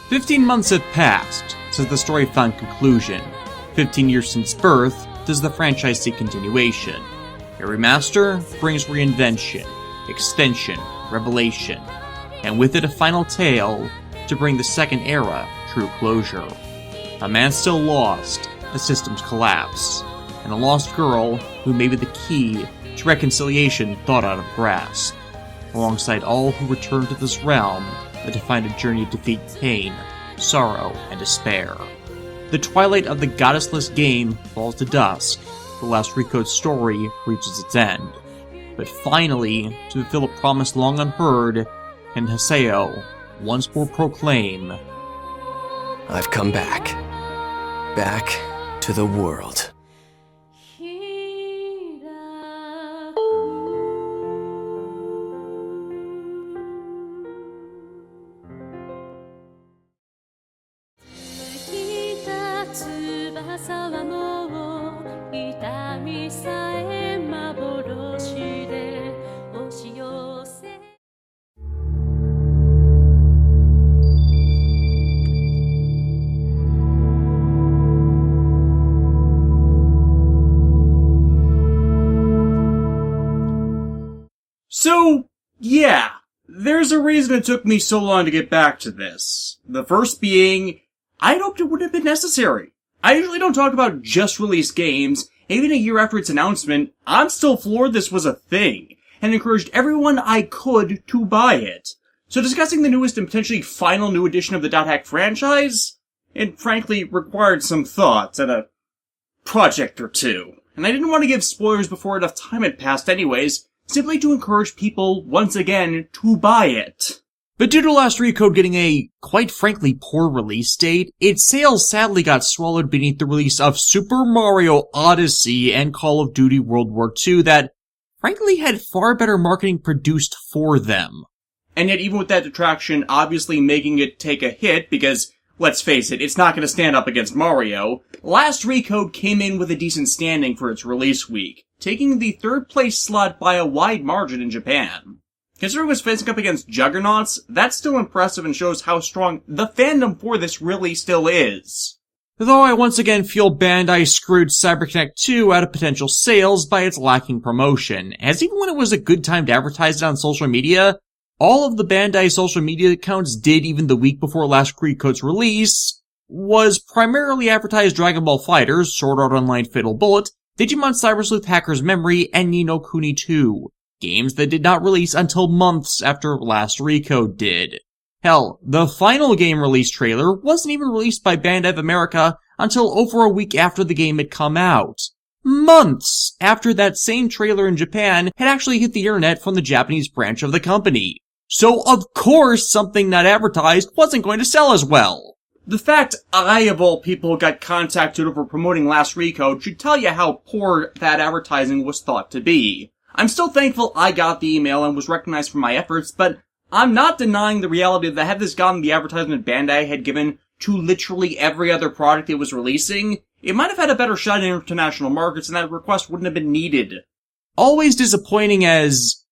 15 months have passed since the story found conclusion. 15 years since birth does the franchise see continuation. A remaster brings reinvention, extension, revelation, and with it a final tale to bring the second era true closure. A man still lost, a system's collapse, and a lost girl who may be the key to reconciliation thought out of grasp, alongside all who return to this realm that define a journey to defeat pain, sorrow, and despair. The twilight of the goddessless game falls to dusk, the last Recode story reaches its end. But finally, to fulfill a promise long unheard, can Haseo once more proclaim, I've come back. Back to the world. So, yeah, there's a reason it took me so long to get back to this. The first being, I'd hoped it wouldn't have been necessary. I usually don't talk about just released games. Even a year after its announcement, I'm still floored this was a thing, and encouraged everyone I could to buy it. So discussing the newest and potentially final new edition of the .hack franchise, it frankly required some thought and a project or two. And I didn't want to give spoilers before enough time had passed anyways, simply to encourage people, once again, to buy it. But due to Last Recode getting a, quite frankly, poor release date, its sales sadly got swallowed beneath the release of Super Mario Odyssey and Call of Duty World War II that, frankly, had far better marketing produced for them. And yet, even with that detraction obviously making it take a hit, because, let's face it, it's not going to stand up against Mario, Last Recode came in with a decent standing for its release week, taking the third place slot by a wide margin in Japan. Considering it was facing up against juggernauts, that's still impressive and shows how strong the fandom for this really still is. Though I once again feel Bandai screwed CyberConnect 2 out of potential sales by its lacking promotion, as even when it was a good time to advertise it on social media, all of the Bandai social media accounts did even the week before Last Recode's release was primarily advertise Dragon Ball FighterZ, Sword Art Online Fatal Bullet, Digimon Cyber Sleuth Hacker's Memory, and Ni no Kuni 2. Games that did not release until months after Last Recode did. Hell, the final game release trailer wasn't even released by Bandai of America until over a week after the game had come out. Months after that same trailer in Japan had actually hit the internet from the Japanese branch of the company. So of course something not advertised wasn't going to sell as well. The fact I, of all people, got contacted over promoting Last Recode should tell you how poor that advertising was thought to be. I'm still thankful I got the email and was recognized for my efforts, but I'm not denying the reality that had this gotten the advertisement Bandai had given to literally every other product it was releasing, it might have had a better shot in international markets and that request wouldn't have been needed. Always disappointing as,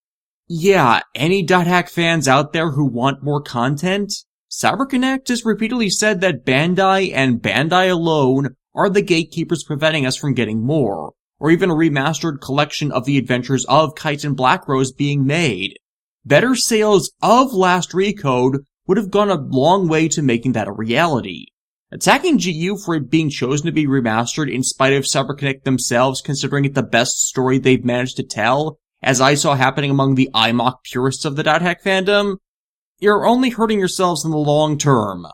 yeah, any .hack fans out there who want more content? CyberConnect has repeatedly said that Bandai and Bandai alone are the gatekeepers preventing us from getting more, or even a remastered collection of the adventures of Kite and Black Rose being made. Better sales of Last Recode would have gone a long way to making that a reality. Attacking GU for it being chosen to be remastered in spite of CyberConnect themselves considering it the best story they've managed to tell, as I saw happening among the IMOC purists of the .hack fandom, you're only hurting yourselves in the long term.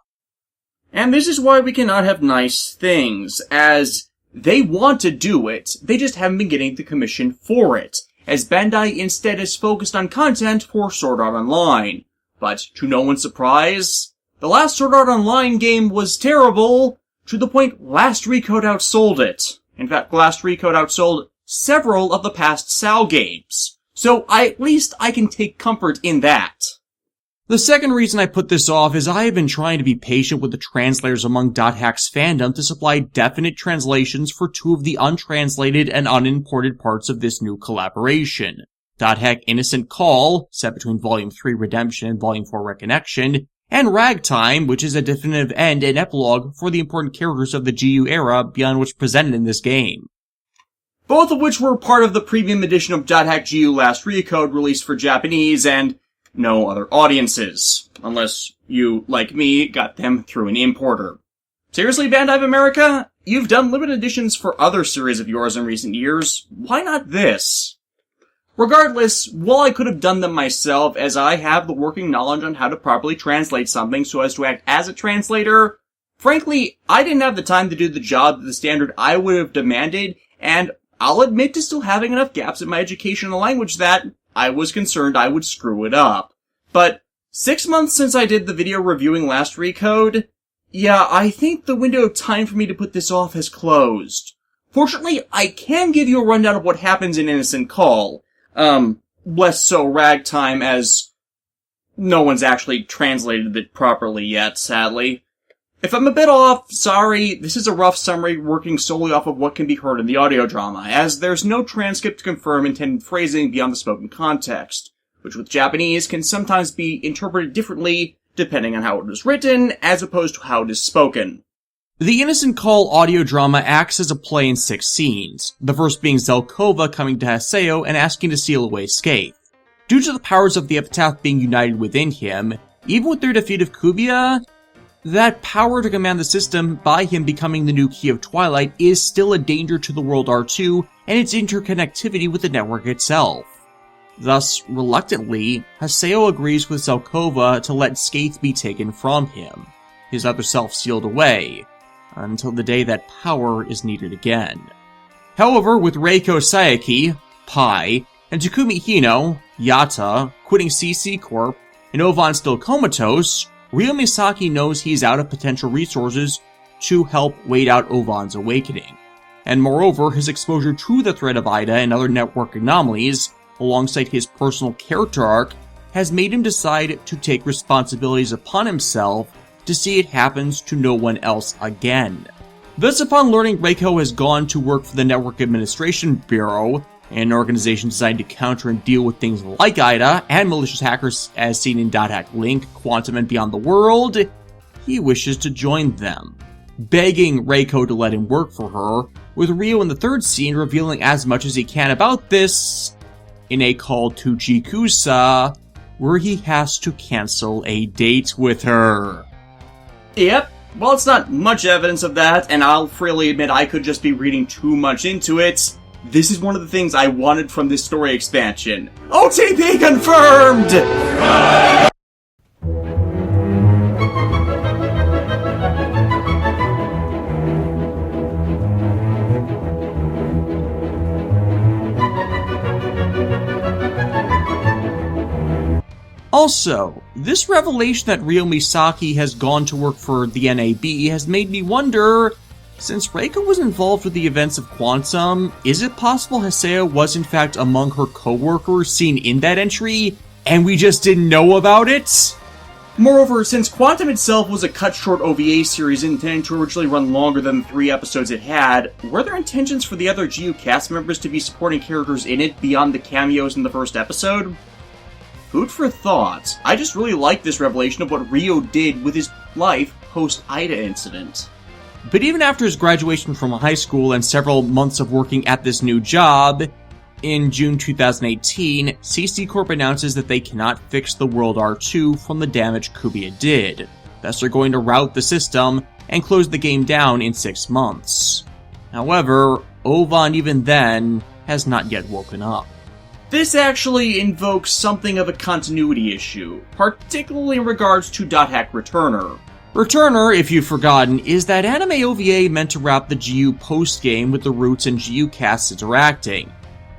And this is why we cannot have nice things, as they want to do it, they just haven't been getting the commission for it, as Bandai instead is focused on content for Sword Art Online. But to no one's surprise, the last Sword Art Online game was terrible, to the point Last Recode outsold it. In fact, Last Recode outsold several of the past SAO games. So at least I can take comfort in that. The second reason I put this off is I have been trying to be patient with the translators among .hack's fandom to supply definite translations for two of the untranslated and unimported parts of this new collaboration. .hack Innocent Call, set between Volume 3 Redemption and Volume 4 Reconnection, and Ragtime, which is a definitive end and epilogue for the important characters of the GU era beyond what's presented in this game. Both of which were part of the premium edition of .hack GU Last Recode released for Japanese and no other audiences. Unless you, like me, got them through an importer. Seriously, Bandai of America? You've done limited editions for other series of yours in recent years. Why not this? Regardless, while I could have done them myself, as I have the working knowledge on how to properly translate something so as to act as a translator, frankly, I didn't have the time to do the job to the standard I would have demanded, and I'll admit to still having enough gaps in my education in the language that I was concerned I would screw it up. But 6 months since I did the video reviewing Last Recode, yeah, I think the window of time for me to put this off has closed. Fortunately, I can give you a rundown of what happens in Innocent Call. Less so Ragtime, as no one's actually translated it properly yet, sadly. If I'm a bit off, sorry, this is a rough summary working solely off of what can be heard in the audio drama, as there's no transcript to confirm intended phrasing beyond the spoken context, which with Japanese can sometimes be interpreted differently depending on how it was written, as opposed to how it is spoken. The Innocent Call audio drama acts as a play in 6 scenes, the first being Zelkova coming to Haseo and asking to seal away Skaith. Due to the powers of the Epitaph being united within him, even with their defeat of Kubia, that power to command the system by him becoming the new Key of Twilight is still a danger to the World R2 and its interconnectivity with the network itself. Thus, reluctantly, Haseo agrees with Zelkova to let Skaith be taken from him, his other self sealed away, until the day that power is needed again. However, with Reiko Sayaki, Pi, and Takumi Hino, Yata, quitting CC Corp, and Ovan still comatose, Ryo Misaki knows he's out of potential resources to help wait out Ovan's awakening. And moreover, his exposure to the threat of Ida and other network anomalies, alongside his personal character arc, has made him decide to take responsibilities upon himself to see it happens to no one else again. Thus, upon learning Reiko has gone to work for the Network Administration Bureau, an organization designed to counter and deal with things like Ida and malicious hackers as seen in .hack Link, Quantum, and Beyond the World, he wishes to join them, begging Reiko to let him work for her, with Ryo in the 3rd scene revealing as much as he can about this in a call to Chikusa, where he has to cancel a date with her. Yep, well, it's not much evidence of that, and I'll freely admit I could just be reading too much into it. This is one of the things I wanted from this story expansion. OTP confirmed! Also, this revelation that Ryo Misaki has gone to work for the NAB has made me wonder, since Reiko was involved with the events of Quantum, is it possible Haseo was in fact among her co-workers seen in that entry, and we just didn't know about it? Moreover, since Quantum itself was a cut-short OVA series intended to originally run longer than the 3 episodes it had, were there intentions for the other GU cast members to be supporting characters in it beyond the cameos in the first episode? Food for thought. I just really like this revelation of what Ryo did with his life post-Ida incident. But even after his graduation from high school and several months of working at this new job, in June 2018, CC Corp announces that they cannot fix the World R2 from the damage Kubia did. Thus they're going to route the system and close the game down in 6 months. However, Ovan even then has not yet woken up. This actually invokes something of a continuity issue, particularly in regards to .hack Returner. Returner, if you've forgotten, is that anime OVA meant to wrap the GU post-game with the Roots and GU casts interacting,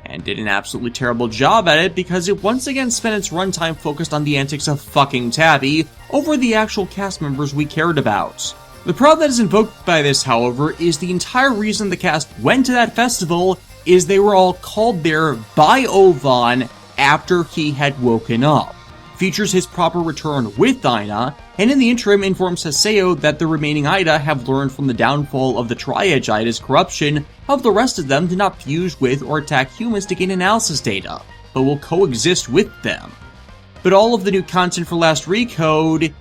and did an absolutely terrible job at it because it once again spent its runtime focused on the antics of fucking Tabby over the actual cast members we cared about. The problem that is invoked by this, however, is the entire reason the cast went to that festival is they were all called there by Ovan after he had woken up. Features his proper return with Dinah, and in the interim informs Haseo that the remaining Ida have learned from the downfall of the Tri-Edge Ida's corruption of the rest of them to not fuse with or attack humans to gain analysis data, but will coexist with them. But all of the new content for Last Recode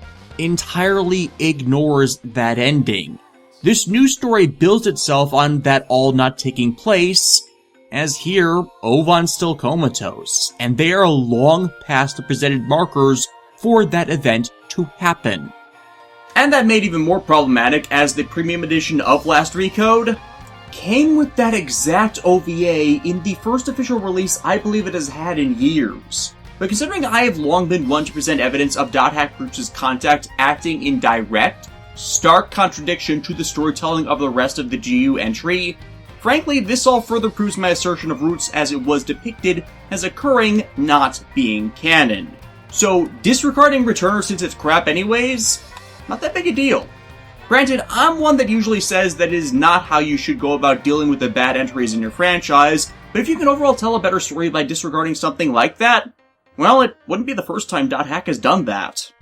entirely ignores that ending. This new story builds itself on that all not taking place, as here, Ovan's still comatose, and they are long past the presented markers for that event to happen. And that made even more problematic as the premium edition of Last Recode came with that exact OVA in the first official release I believe it has had in years. But considering I have long been one to present evidence of .hack Group's contact acting in direct, stark contradiction to the storytelling of the rest of the GU entry, frankly, this all further proves my assertion of Roots as it was depicted as occurring, not being canon. So, disregarding Returner since it's crap anyways, not that big a deal. Granted, I'm one that usually says that it is not how you should go about dealing with the bad entries in your franchise, but if you can overall tell a better story by disregarding something like that, well, it wouldn't be the first time .hack has done that.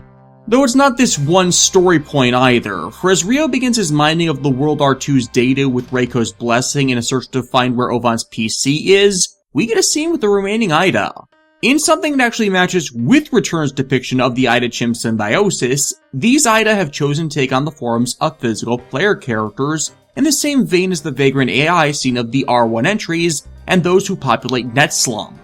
Though it's not this one story point either, for as Rio begins his mining of the World R2's data with Reiko's blessing in a search to find where Ovan's PC is, we get a scene with the remaining Ida. In something that actually matches with Return's depiction of the Ida-Chimp symbiosis, these Ida have chosen to take on the forms of physical player characters in the same vein as the Vagrant AI seen of the R1 entries and those who populate Netslum.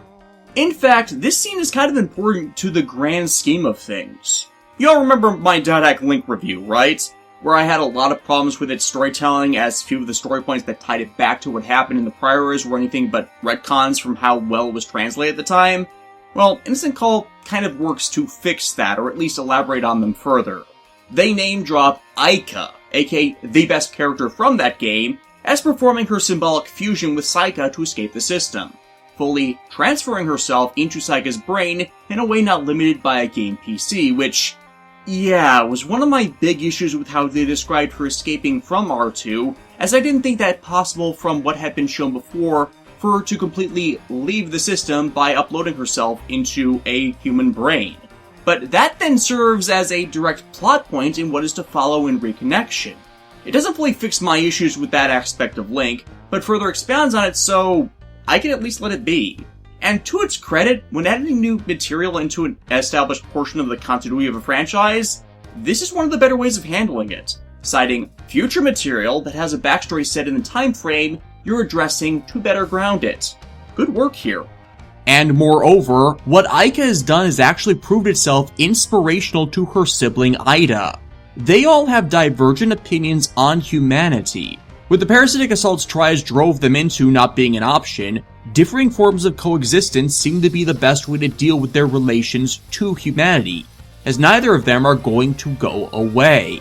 In fact, this scene is kind of important to the grand scheme of things. You all remember my .hack Link review, right? Where I had a lot of problems with its storytelling, as few of the story points that tied it back to what happened in the prior eras were anything but retcons from how well it was translated at the time. Well, Innocent Call kind of works to fix that, or at least elaborate on them further. They name drop Aika, aka the best character from that game, as performing her symbolic fusion with Saika to escape the system, fully transferring herself into Saika's brain in a way not limited by a game PC, which, yeah, was one of my big issues with how they described her escaping from R2, as I didn't think that possible from what had been shown before for her to completely leave the system by uploading herself into a human brain. But that then serves as a direct plot point in what is to follow in Reconnection. It doesn't fully fix my issues with that aspect of Link, but further expounds on it so I can at least let it be. And to its credit, when adding new material into an established portion of the continuity of a franchise, this is one of the better ways of handling it, citing future material that has a backstory set in the time frame you're addressing to better ground it. Good work here. And moreover, what Aika has done has actually proved itself inspirational to her sibling Ida. They all have divergent opinions on humanity. What the parasitic assaults tries drove them into not being an option, differing forms of coexistence seem to be the best way to deal with their relations to humanity, as neither of them are going to go away.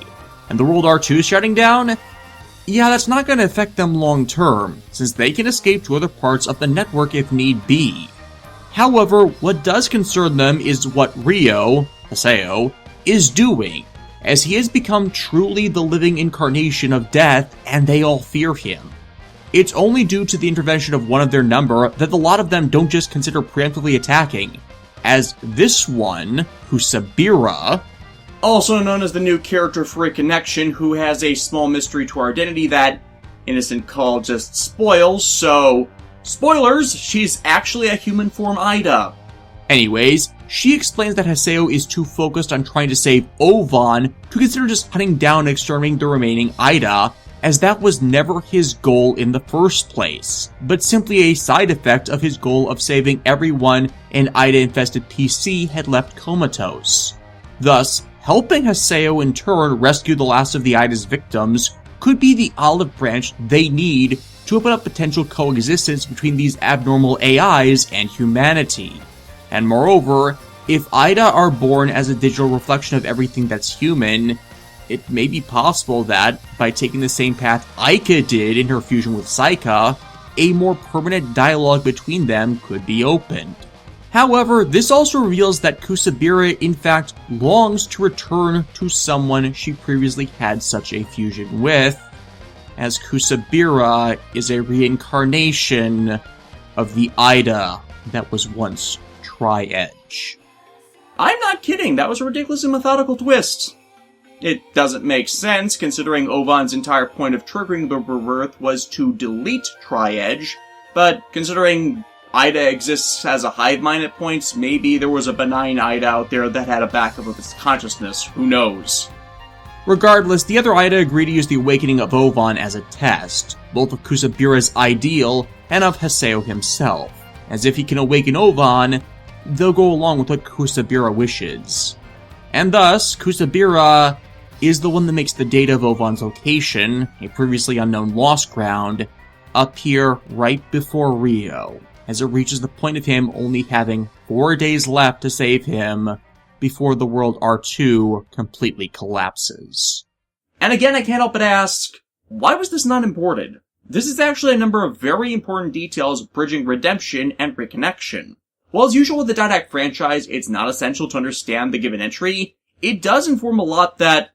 And the World R2 shutting down? Yeah, that's not going to affect them long term, since they can escape to other parts of the network if need be. However, what does concern them is what Rio, Haseo, is doing, as he has become truly the living incarnation of death and they all fear him. It's only due to the intervention of one of their number that a lot of them don't just consider preemptively attacking, as this one, Kusabira, also known as the new character for Reconnection, who has a small mystery to her identity that Innocent Call just spoils, so spoilers, she's actually a human form Ida. Anyways, she explains that Haseo is too focused on trying to save Ovan to consider just hunting down and exterminating the remaining Ida, as that was never his goal in the first place, but simply a side effect of his goal of saving everyone an Ida-infested PC had left comatose. Thus, helping Haseo in turn rescue the last of the Ida's victims could be the olive branch they need to open up potential coexistence between these abnormal AIs and humanity. And moreover, if Ida are born as a digital reflection of everything that's human, it may be possible that, by taking the same path Aika did in her fusion with Saika, a more permanent dialogue between them could be opened. However, this also reveals that Kusabira in fact longs to return to someone she previously had such a fusion with, as Kusabira is a reincarnation of the Ida that was once Tri-Edge. I'm not kidding, that was a ridiculous and methodical twist. It doesn't make sense, considering Ovan's entire point of triggering the rebirth was to delete Tri-Edge, but considering Ida exists as a hive mind at points, maybe there was a benign Ida out there that had a backup of its consciousness, who knows. Regardless, the other Ida agree to use the awakening of Ovan as a test, both of Kusabira's ideal and of Haseo himself. As if he can awaken Ovan, they'll go along with what Kusabira wishes. And thus, Kusabira is the one that makes the data of Ovan's location, a previously unknown lost ground, appear right before Rio, as it reaches the point of him only having 4 days left to save him before the world R2 completely collapses. And again, I can't help but ask, why was this not imported? This is actually a number of very important details bridging redemption and reconnection. While as usual with the Didact franchise, it's not essential to understand the given entry, it does inform a lot that,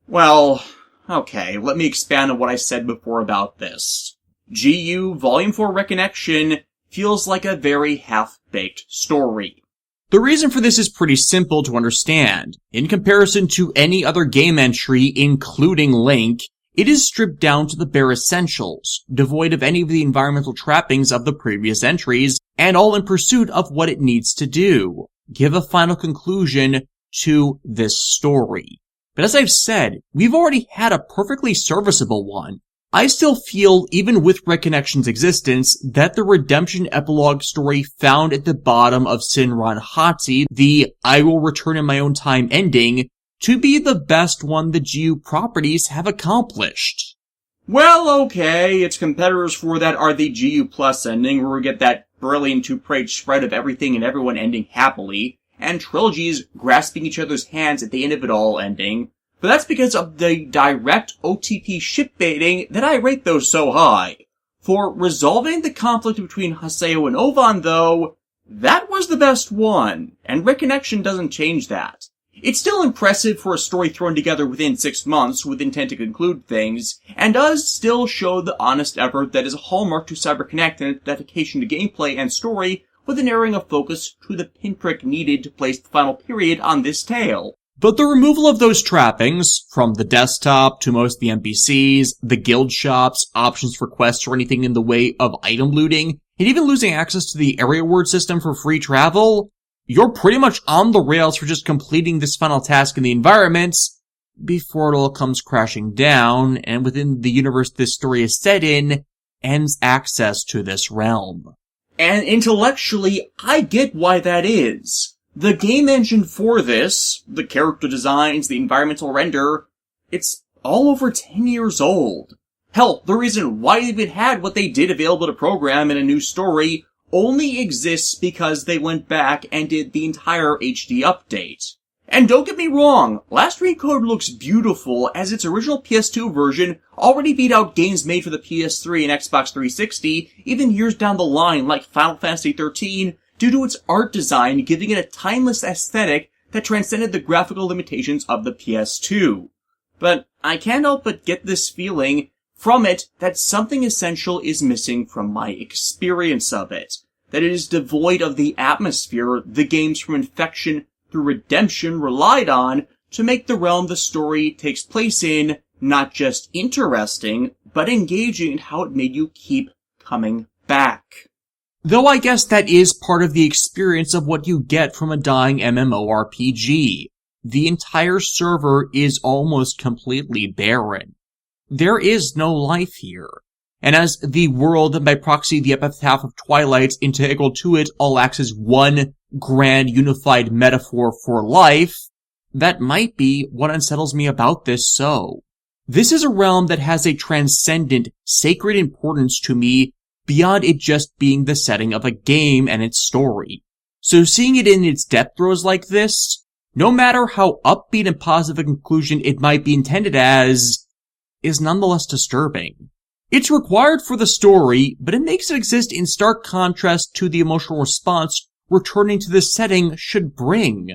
well, okay, let me expand on what I said before about this. GU Volume 4 Reconnection feels like a very half-baked story. The reason for this is pretty simple to understand. In comparison to any other game entry, including Link, it is stripped down to the bare essentials, devoid of any of the environmental trappings of the previous entries, and all in pursuit of what it needs to do. Give a final conclusion to this story. But as I've said, we've already had a perfectly serviceable one. I still feel, even with Reconnection's existence, that the redemption epilogue story found at the bottom of Shinran Hatsi, the I will return in my own time ending, to be the best one the GU properties have accomplished. Well, okay, its competitors for that are the GU Plus ending, where we get that brilliant two-page spread of everything and everyone ending happily, and trilogies grasping each other's hands at the end of it all ending. But that's because of the direct OTP shipbaiting that I rate those so high. For resolving the conflict between Haseo and Ovan, though, that was the best one, and Reconnection doesn't change that. It's still impressive for a story thrown together within 6 months with intent to conclude things, and does still show the honest effort that is a hallmark to CyberConnect and its dedication to gameplay and story, with a narrowing of focus to the pinprick needed to place the final period on this tale. But the removal of those trappings, from the desktop to most of the NPCs, the guild shops, options for quests or anything in the way of item looting, and even losing access to the area word system for free travel, you're pretty much on the rails for just completing this final task in the environments before it all comes crashing down, and within the universe this story is set in, ends access to this realm. And intellectually, I get why that is. The game engine for this, the character designs, the environmental render, it's all over 10 years old. Hell, the reason why they even had what they did available to program in a new story only exists because they went back and did the entire HD update. And don't get me wrong, Last Recode looks beautiful as its original PS2 version already beat out games made for the PS3 and Xbox 360 even years down the line like Final Fantasy XIII, due to its art design giving it a timeless aesthetic that transcended the graphical limitations of the PS2. But I can't help but get this feeling from it that something essential is missing from my experience of it. That it is devoid of the atmosphere the games from Infection through Redemption relied on to make the realm the story takes place in not just interesting, but engaging in how it made you keep coming back. Though I guess that is part of the experience of what you get from a dying MMORPG. The entire server is almost completely barren. There is no life here. And as the world, and by proxy the epitaph of Twilight's integral to it, all acts as one grand unified metaphor for life, that might be what unsettles me about this so. This is a realm that has a transcendent, sacred importance to me beyond it just being the setting of a game and its story. So seeing it in its death throes like this, no matter how upbeat and positive a conclusion it might be intended as, is nonetheless disturbing. It's required for the story, but it makes it exist in stark contrast to the emotional response returning to this setting should bring.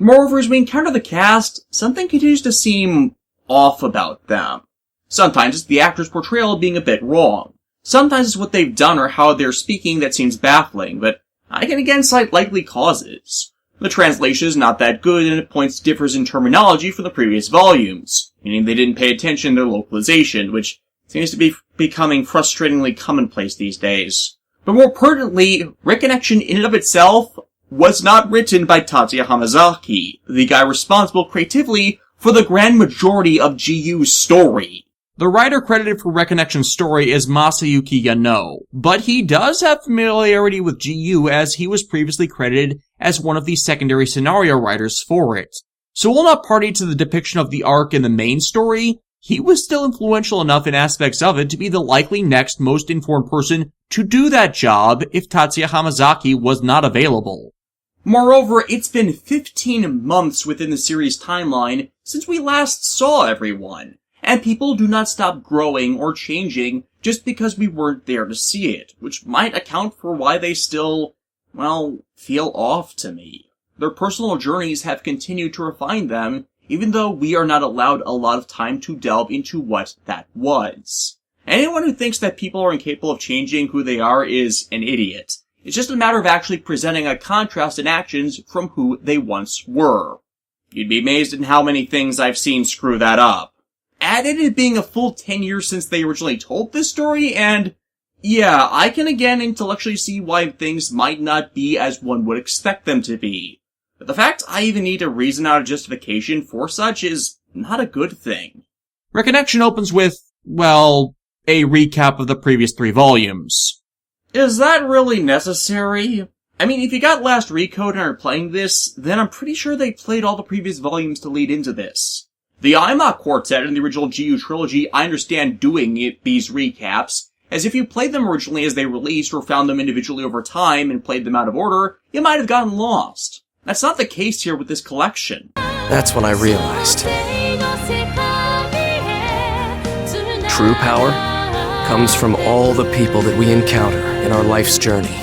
Moreover, as we encounter the cast, something continues to seem off about them. Sometimes it's the actor's portrayal being a bit wrong. Sometimes it's what they've done or how they're speaking that seems baffling, but I can again cite likely causes. The translation is not that good, and at points differs in terminology from the previous volumes, meaning they didn't pay attention to their localization, which seems to be becoming frustratingly commonplace these days. But more pertinently, Reconnection in and of itself was not written by Tatsuya Hamazaki, the guy responsible creatively for the grand majority of GU's story. The writer credited for Reconnection's story is Masayuki Yano, but he does have familiarity with GU as he was previously credited as one of the secondary scenario writers for it. So while not party to the depiction of the arc in the main story, he was still influential enough in aspects of it to be the likely next most informed person to do that job if Tatsuya Hamazaki was not available. Moreover, it's been 15 months within the series timeline since we last saw everyone, and people do not stop growing or changing just because we weren't there to see it, which might account for why they still, well, feel off to me. Their personal journeys have continued to refine them, even though we are not allowed a lot of time to delve into what that was. Anyone who thinks that people are incapable of changing who they are is an idiot. It's just a matter of actually presenting a contrast in actions from who they once were. You'd be amazed at how many things I've seen screw that up. Add in it being a full 10 years since they originally told this story, and yeah, I can again intellectually see why things might not be as one would expect them to be. But the fact I even need a reason out of justification for such is not a good thing. Reconnection opens with, well, a recap of the previous 3 volumes. Is that really necessary? I mean, if you got last Recode and are playing this, then I'm pretty sure they played all the previous volumes to lead into this. The Aima Quartet in the original GU trilogy, I understand doing these recaps, as if you played them originally as they released or found them individually over time and played them out of order, you might have gotten lost. That's not the case here with this collection. That's when I realized. True power comes from all the people that we encounter in our life's journey.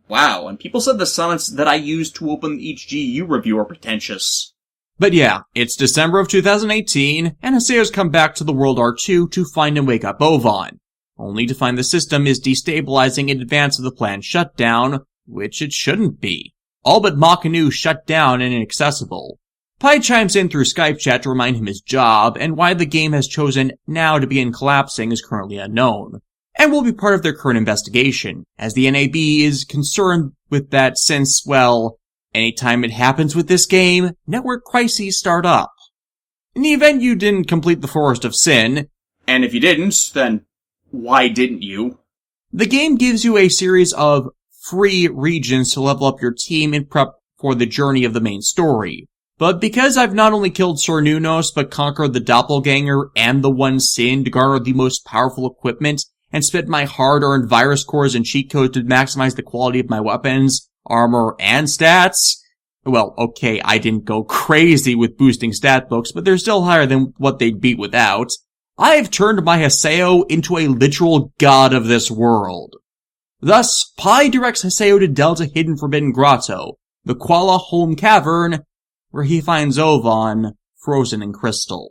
Wow, and people said the sonnets that I used to open each GU review are pretentious. But yeah, it's December of 2018, and Haseo's come back to the World R2 to find and wake up Ovan, only to find the system is destabilizing in advance of the planned shutdown, which it shouldn't be. All but Makanu shut down and inaccessible. Pai chimes in through Skype chat to remind him his job, and why the game has chosen now to begin collapsing is currently unknown, and will be part of their current investigation, as the NAB is concerned with that since, well, anytime it happens with this game, network crises start up. In the event you didn't complete the Forest of Sin, and if you didn't, then why didn't you? The game gives you a series of free regions to level up your team in prep for the journey of the main story. But because I've not only killed Sornunos, but conquered the Doppelganger and the One Sin to garner the most powerful equipment, and spent my hard-earned virus cores and cheat codes to maximize the quality of my weapons, armor, and stats, well, okay, I didn't go crazy with boosting stat books, but they're still higher than what they'd beat without, I have turned my Haseo into a literal god of this world. Thus, Pai directs Haseo to Delta Hidden Forbidden Grotto, the Kuala Home Cavern, where he finds Ovan frozen in crystal.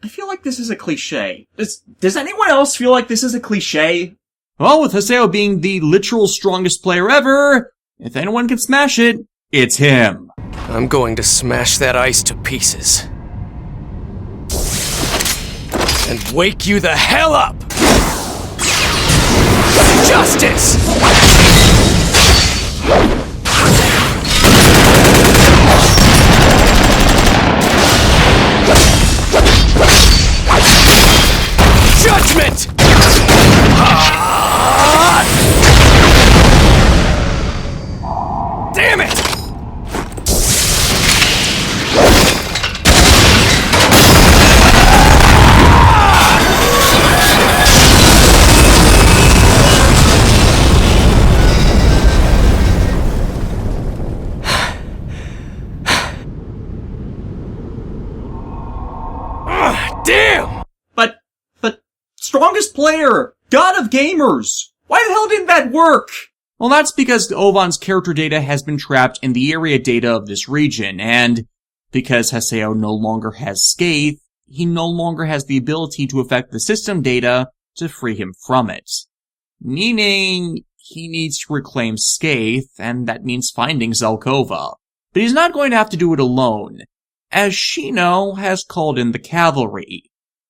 I feel like this is a cliché. Does anyone else feel like this is a cliché? Well, with Haseo being the literal strongest player ever, if anyone can smash it, it's him. I'm going to smash that ice to pieces. And wake you the hell up! Justice! Judgment! Damn it! Damn! But strongest player! God of gamers! Why the hell didn't that work? Well, that's because Ovan's character data has been trapped in the area data of this region, and because Haseo no longer has Scathe, he no longer has the ability to affect the system data to free him from it. Meaning, he needs to reclaim Scathe, and that means finding Zelkova. But he's not going to have to do it alone, as Shino has called in the cavalry.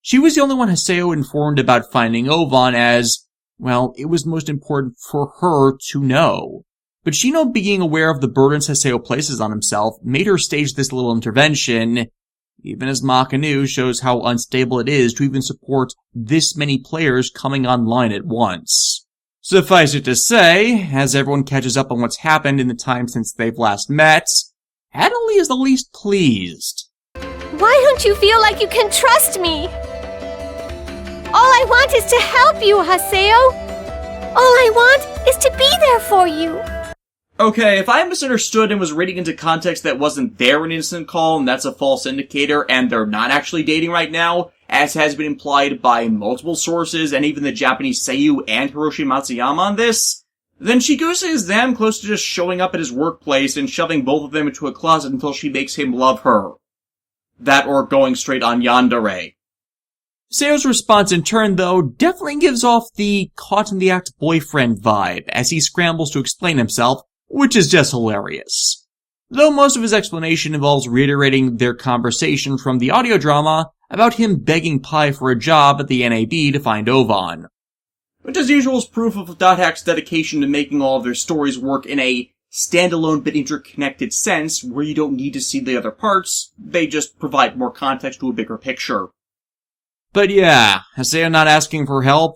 She was the only one Haseo informed about finding Ovan as, well, it was most important for her to know. But Shino being aware of the burdens Haseo places on himself made her stage this little intervention, even as Makanu shows how unstable it is to even support this many players coming online at once. Suffice it to say, as everyone catches up on what's happened in the time since they've last met, Adelie is the least pleased. Why don't you feel like you can trust me? All I want is to help you, Haseo. All I want is to be there for you. Okay, if I misunderstood and was reading into context that wasn't there in Instant Call, and that's a false indicator, and they're not actually dating right now, as has been implied by multiple sources, and even the Japanese Seiyu and Hiroshi Matsuyama on this, then Chigusa is damn close to just showing up at his workplace and shoving both of them into a closet until she makes him love her. That or going straight on yandere. Haseo's response in turn, though, definitely gives off the caught-in-the-act boyfriend vibe as he scrambles to explain himself, which is just hilarious. Though most of his explanation involves reiterating their conversation from the audio drama about him begging Pai for a job at the NAB to find Ovan. Which as usual is proof of Dot Hack's dedication to making all of their stories work in a standalone but interconnected sense where you don't need to see the other parts, they just provide more context to a bigger picture. But yeah, Haseo not asking for help,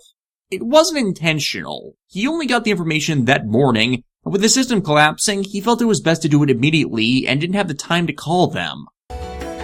it wasn't intentional. He only got the information that morning, and with the system collapsing, he felt it was best to do it immediately and didn't have the time to call them.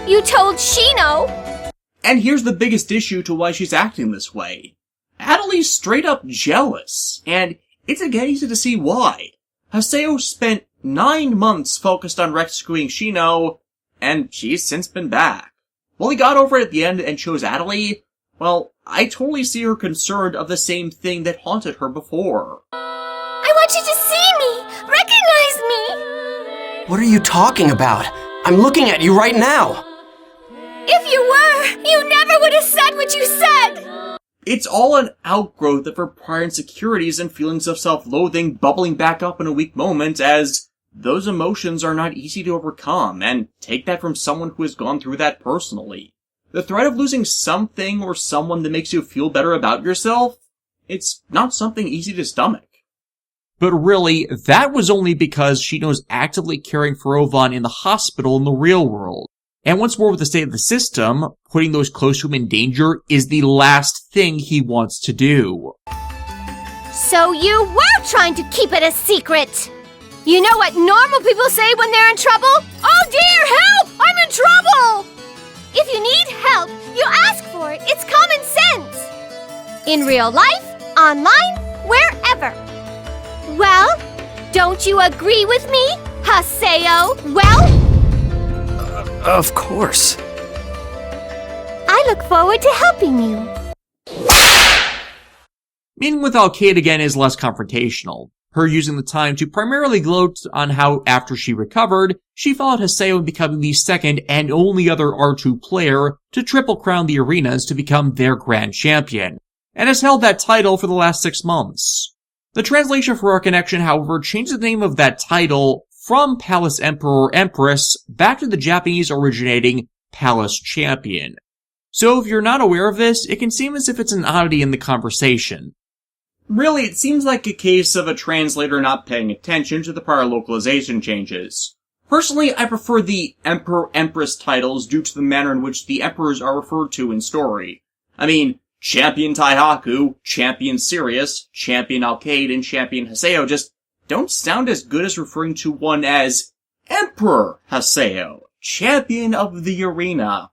You told Shino! And here's the biggest issue to why she's acting this way. Adelie's straight up jealous, and it's again easy to see why. Haseo spent 9 months focused on rescuing Shino, and she's since been back. While he got over it at the end and chose Adelie, well, I totally see her concerned of the same thing that haunted her before. I want you to see me! Recognize me! What are you talking about? I'm looking at you right now! If you were, you never would have said what you said! It's all an outgrowth of her prior insecurities and feelings of self-loathing bubbling back up in a weak moment, as those emotions are not easy to overcome, and take that from someone who has gone through that personally. The threat of losing something or someone that makes you feel better about yourself, it's not something easy to stomach. But really, that was only because Shino's actively caring for Ovan in the hospital in the real world. And once more with the state of the system, putting those close to him in danger is the last thing he wants to do. So you were trying to keep it a secret! You know what normal people say when they're in trouble? Oh dear, help! I'm in trouble! If you need help, you ask for it. It's common sense. In real life, online, wherever. Well, don't you agree with me, Haseo? Well? Of course. I look forward to helping you. Meeting with Alcade again is less confrontational. Her using the time to primarily gloat on how, after she recovered, she followed Haseo in becoming the second and only other R2 player to triple crown the arenas to become their grand champion, and has held that title for the last 6 months. The translation for Reconnection, however, changed the name of that title from Palace Emperor or Empress back to the Japanese originating Palace Champion. So if you're not aware of this, it can seem as if it's an oddity in the conversation. Really, it seems like a case of a translator not paying attention to the prior localization changes. Personally, I prefer the Emperor-Empress titles due to the manner in which the emperors are referred to in story. I mean, Champion Taihaku, Champion Sirius, Champion Alcade, and Champion Haseo just don't sound as good as referring to one as Emperor Haseo, Champion of the Arena.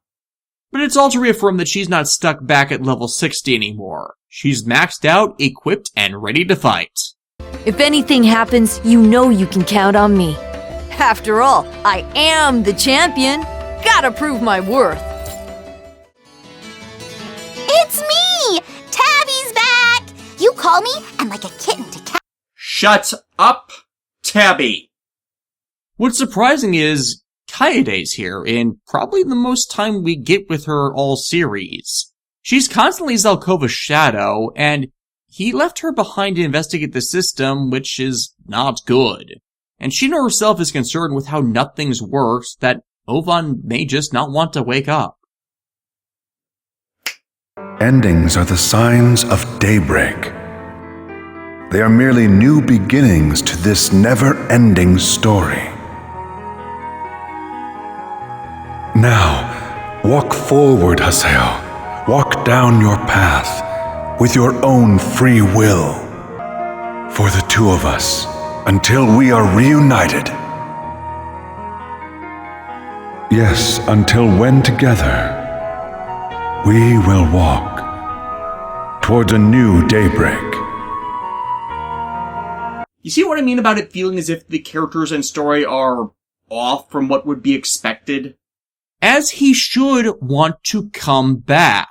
But it's all to reaffirm that she's not stuck back at level 60 anymore. She's maxed out, equipped, and ready to fight. If anything happens, you know you can count on me. After all, I am the champion. Gotta prove my worth. It's me! Tabby's back! You call me, I'm like a kitten to cat. Shut up, Tabby! What's surprising is Kaede's here, in probably the most time we get with her all series. She's constantly Zelkova's shadow, and he left her behind to investigate the system, which is not good. And Shino herself is concerned with how nothing's worked, that Ovan may just not want to wake up. Endings are the signs of daybreak. They are merely new beginnings to this never-ending story. Now, walk forward, Haseo. Walk down your path with your own free will. For the two of us, until we are reunited. Yes, until when together, we will walk towards a new daybreak. You see what I mean about it feeling as if the characters and story are off from what would be expected? As he should want to come back.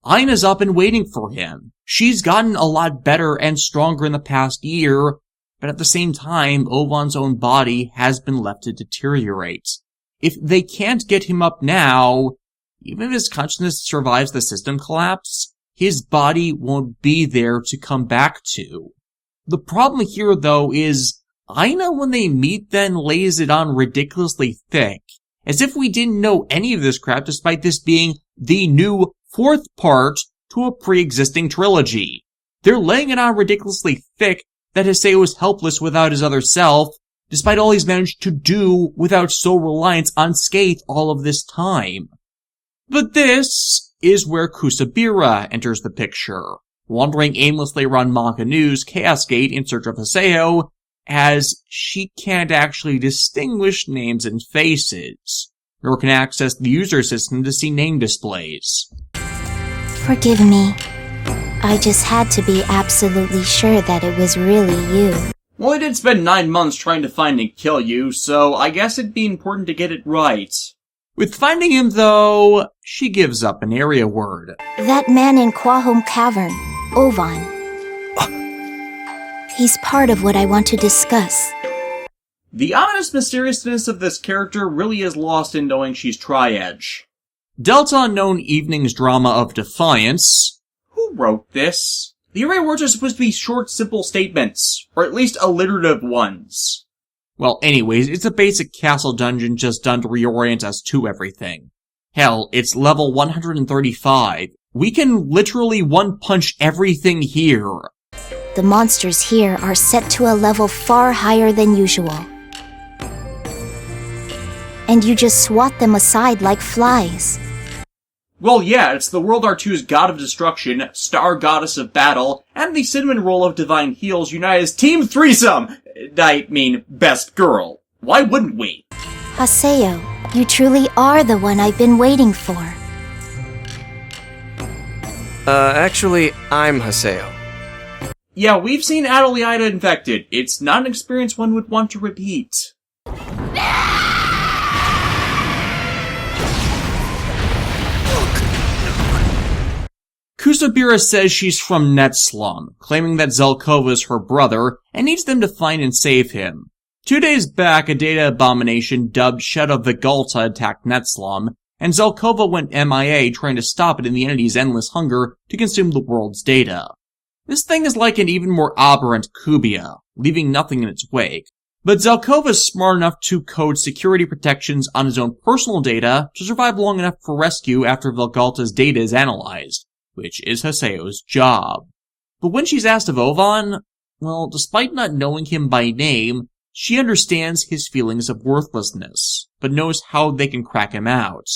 Aina's up and waiting for him. She's gotten a lot better and stronger in the past year, but at the same time, Ovan's own body has been left to deteriorate. If they can't get him up now, even if his consciousness survives the system collapse, his body won't be there to come back to. The problem here, though, is Aina, when they meet, then lays it on ridiculously thick, as if we didn't know any of this crap despite this being the new fourth part to a pre-existing trilogy. They're laying it on ridiculously thick that Haseo is helpless without his other self, despite all he's managed to do without sole reliance on Skaith all of this time. But this is where Kusabira enters the picture, wandering aimlessly around Manga News Chaos Gate in search of Haseo, as she can't actually distinguish names and faces, nor can access the user system to see name displays. Forgive me. I just had to be absolutely sure that it was really you. Well, I did spend 9 months trying to find and kill you, so I guess it'd be important to get it right. With finding him, though, she gives up an area word. That man in Quahome Cavern, Ovan. He's part of what I want to discuss. The ominous mysteriousness of this character really is lost in knowing she's Tri-Edge. Delta Unknown Evening's drama of defiance. Who wrote this? The area words are supposed to be short, simple statements, or at least alliterative ones. Well, anyways, it's a basic castle dungeon just done to reorient us to everything. Hell, it's level 135. We can literally one-punch everything here. The monsters here are set to a level far higher than usual. And you just swat them aside like flies. Well, yeah, it's the World R2's God of Destruction, Star Goddess of Battle, and the Cinnamon Roll of Divine Heals unite as Team Threesome! I mean, Best Girl. Why wouldn't we? Haseo, you truly are the one I've been waiting for. Actually, I'm Haseo. Yeah, we've seen Adeliida infected. It's not an experience one would want to repeat. Kusabira says she's from Netslum, claiming that Zelkova is her brother, and needs them to find and save him. 2 days back, a data abomination dubbed Shadow Vigalta attacked Netslum, and Zelkova went MIA trying to stop it in the entity's endless hunger to consume the world's data. This thing is like an even more aberrant Kubia, leaving nothing in its wake. But Zelkova is smart enough to code security protections on his own personal data to survive long enough for rescue after Vigalta's data is analyzed, which is Haseo's job. But when she's asked of Ovan, well, despite not knowing him by name, she understands his feelings of worthlessness, but knows how they can crack him out.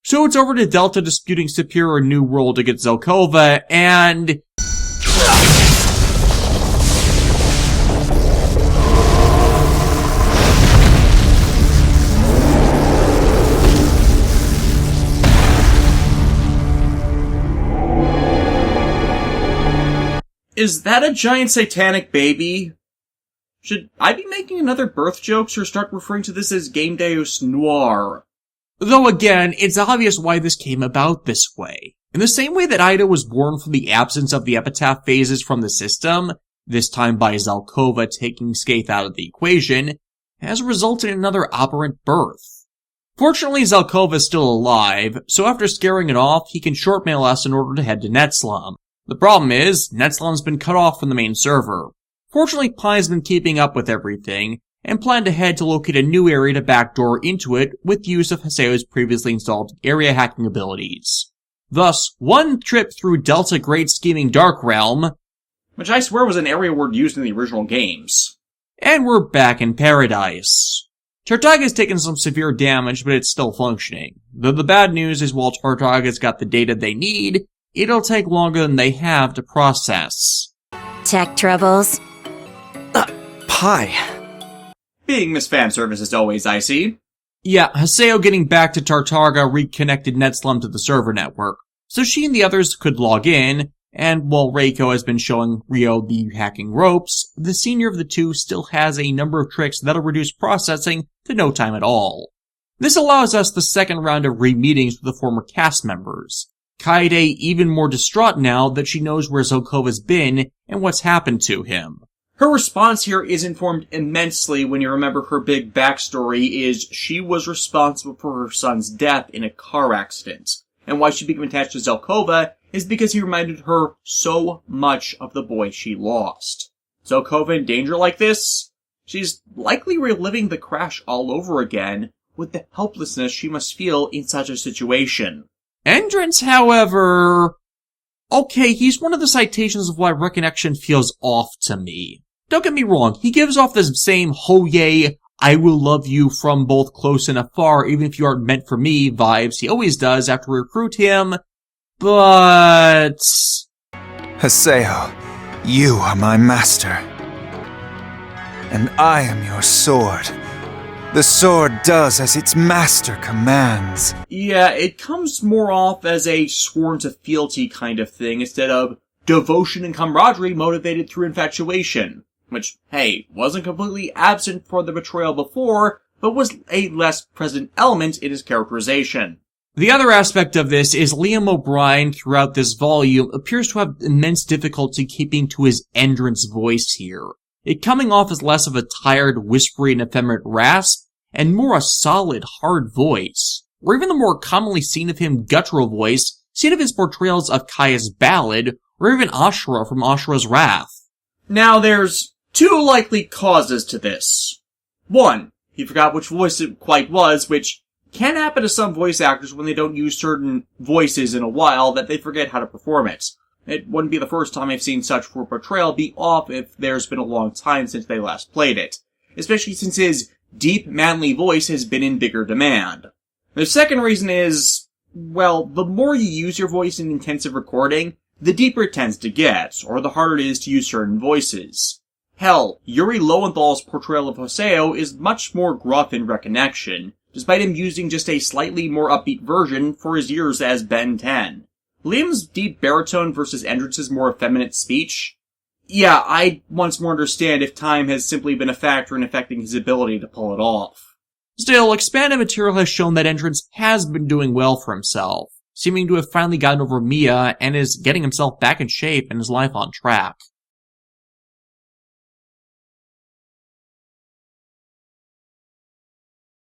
So it's over to Delta disputing superior new role to get Zelkova, and... Is that a giant satanic baby? Should I be making another birth jokes or start referring to this as Game Deus Noir? Though again, it's obvious why this came about this way. In the same way that Ida was born from the absence of the epitaph phases from the system, this time by Zelkova taking Skaith out of the equation, has resulted in another aberrant birth. Fortunately, Zelkova is still alive, so after scaring it off, he can shortmail us in order to head to Netslum. The problem is, Netslum's been cut off from the main server. Fortunately, Pi's been keeping up with everything, and planned ahead to locate a new area to backdoor into it with use of Haseo's previously installed area hacking abilities. Thus, one trip through Delta Great Scheming Dark Realm, which I swear was an area word used in the original games. And we're back in paradise. Tartaga's taken some severe damage, but it's still functioning. Though the bad news is while Tartaga's got the data they need, it'll take longer than they have to process. Tech troubles? Pie. Being Miss Fanservice as always, I see. Yeah, Haseo getting back to Tartaga reconnected Netslum to the server network, so she and the others could log in, and while Reiko has been showing Ryo the hacking ropes, the senior of the two still has a number of tricks that'll reduce processing to no time at all. This allows us the second round of re-meetings with the former cast members. Kaede even more distraught now that she knows where Zelkova's been and what's happened to him. Her response here is informed immensely when you remember her big backstory is she was responsible for her son's death in a car accident, and why she became attached to Zelkova is because he reminded her so much of the boy she lost. Zelkova in danger like this? She's likely reliving the crash all over again, with the helplessness she must feel in such a situation. Entrance, however... Okay, he's one of the citations of why Reconnection feels off to me. Don't get me wrong, he gives off this same "ho yay, I will love you from both close and afar even if you aren't meant for me" vibes he always does after we recruit him, but... Haseo, you are my master. And I am your sword. The sword does as its master commands. Yeah, it comes more off as a sworn to fealty kind of thing instead of devotion and camaraderie motivated through infatuation. Which, hey, wasn't completely absent for the betrayal before, but was a less present element in his characterization. The other aspect of this is Liam O'Brien throughout this volume appears to have immense difficulty keeping to his Endrance voice here. It coming off as less of a tired, whispery, and effeminate rasp, and more a solid, hard voice. Or even the more commonly seen of him guttural voice, seen of his portrayals of Kaya's Ballad, or even Ashura from Ashura's Wrath. Now there's two likely causes to this. One, he forgot which voice it quite was, which can happen to some voice actors when they don't use certain voices in a while that they forget how to perform it. It wouldn't be the first time I've seen such for portrayal be off if there's been a long time since they last played it, especially since his deep, manly voice has been in bigger demand. The second reason is, well, the more you use your voice in intensive recording, the deeper it tends to get, or the harder it is to use certain voices. Hell, Yuri Lowenthal's portrayal of Haseo is much more gruff in Reconnection, despite him using just a slightly more upbeat version for his years as Ben 10. Liam's deep baritone versus Endrance's more effeminate speech? Yeah, I'd once more understand if time has simply been a factor in affecting his ability to pull it off. Still, expanded material has shown that Entrance has been doing well for himself, seeming to have finally gotten over Mia and is getting himself back in shape and his life on track.